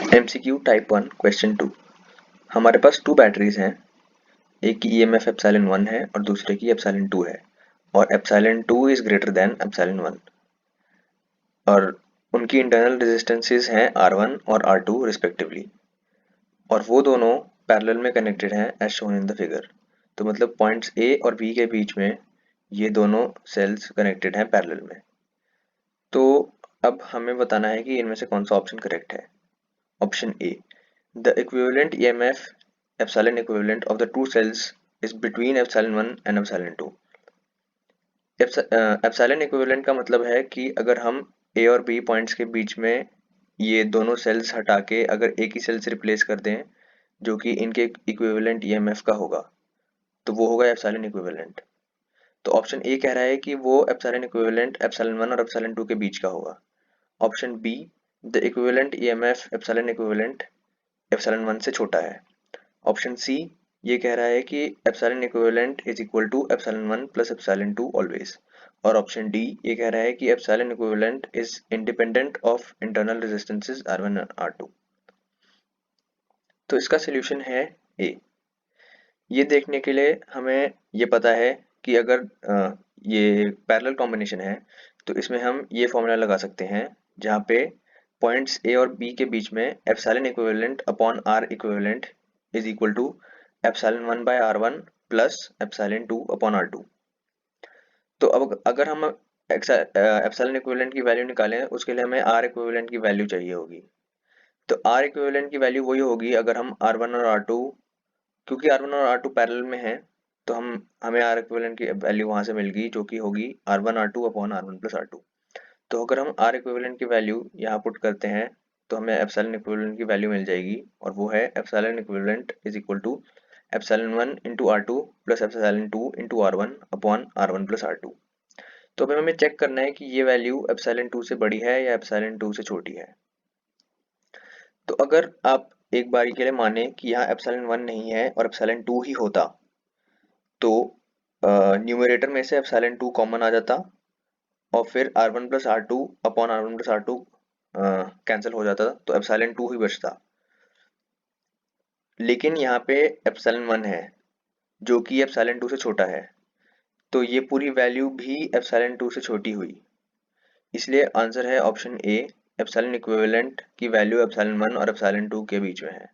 MCQ type 1 question 2। हमारे पास 2 batteries हैं, एक की EMF एप्सिलॉन 1 है और दूसरे की एप्सिलॉन 2 है, और epsilon 2 is greater than epsilon 1, और उनकी इंटरनल रेजिस्टेंसेस हैं R1 और R2 रिस्पेक्टिवली, और वो दोनों पैरेलल में कनेक्टेड हैं as shown in the figure. तो मतलब पॉइंट्स A और B के बीच में ये दोनों सेल्स कनेक्टेड हैं पैरेलल में। तो अब हमें बताना है कि इनमें से कौन सा ऑप्शन करेक्ट है। Option A, the equivalent EMF epsilon equivalent of the two cells is between epsilon 1 and epsilon 2। Epsilon equivalent का मतलब है कि अगर हम A और B पॉइंट्स के बीच में ये दोनों सेल्स हटा के अगर एक ही सेल से रिप्लेस कर दें जो कि इनके इक्विवेलेंट EMF का होगा, तो वो होगा एप्सिलॉन इक्विवेलेंट। तो ऑप्शन ए कह रहा है कि वो एप्सिलॉन इक्विवेलेंट एप्सिलॉन 1 और एप्सिलॉन 2 के बीच का होगा। Option B, the equivalent EMF epsilon equivalent epsilon 1 से छोटा है। ऑप्शन सी ये कह रहा है कि epsilon equivalent is equal to epsilon 1 plus epsilon 2 always. और ऑप्शन डी ये कह रहा है कि epsilon equivalent is independent of internal resistances R1 और R2। तो इसका सॉल्यूशन है ए। ये देखने के लिए हमें ये पता है कि अगर ये पैरेलल कॉम्बिनेशन है तो इसमें हम ये फॉर्मूला लगा सकते हैं जहाँ पे पॉइंट्स ए और बी के बीच में epsilon equivalent upon R equivalent is equal to epsilon 1 by R1 plus epsilon 2 upon R2। तो अब अगर हम एप्सिलॉन इक्विवेलेंट की वैल्यू निकालें, उसके लिए हमें आर इक्विवेलेंट की वैल्यू चाहिए होगी। तो आर इक्विवेलेंट की वैल्यू वही होगी अगर हम R1 और R2, क्योंकि R1 और R2 पैरेलल में है, तो हमें आर इक्विवेलेंट की वैल्यू वहां से मिल गई जो कि होगी R1 R2 upon R1 plus R2। तो अगर हम आर इक्विवेलेंट की वैल्यू यहाँ पुट करते हैं तो हमें एप्सिलॉन इक्विवेलेंट की वैल्यू मिल जाएगी, और वो है epsilon equivalent is equal to epsilon 1 into R2 plus epsilon 2 into R1 upon R1 plus R2। तो अब हमें चेक करना है कि ये वैल्यू एप्सिलॉन 2 से बड़ी है या एप्सिलॉन 2 से छोटी है। तो अगर आप एक बारी के लिए माने कि यहाँ एप्सिलॉन 1 नहीं है और एप्सिलॉन 2 ही होता, तो न्यूमरेटर में से एप्सिलॉन 2 कॉमन आ जाता और फिर R1 plus R2 upon R1 plus R2 cancel हो जाता, तो एप्सिलॉन 2 ही बचता। लेकिन यहाँ पे एप्सिलॉन 1 है जो कि एप्सिलॉन 2 से छोटा है, तो ये पूरी वैल्यू भी एप्सिलॉन 2 से छोटी हुई। इसलिए आंसर है ऑप्शन ए, एप्सिलॉन इक्विवेलेंट की वैल्यू एप्सिलॉन 1 और एप्सिलॉन 2 के बीच में है।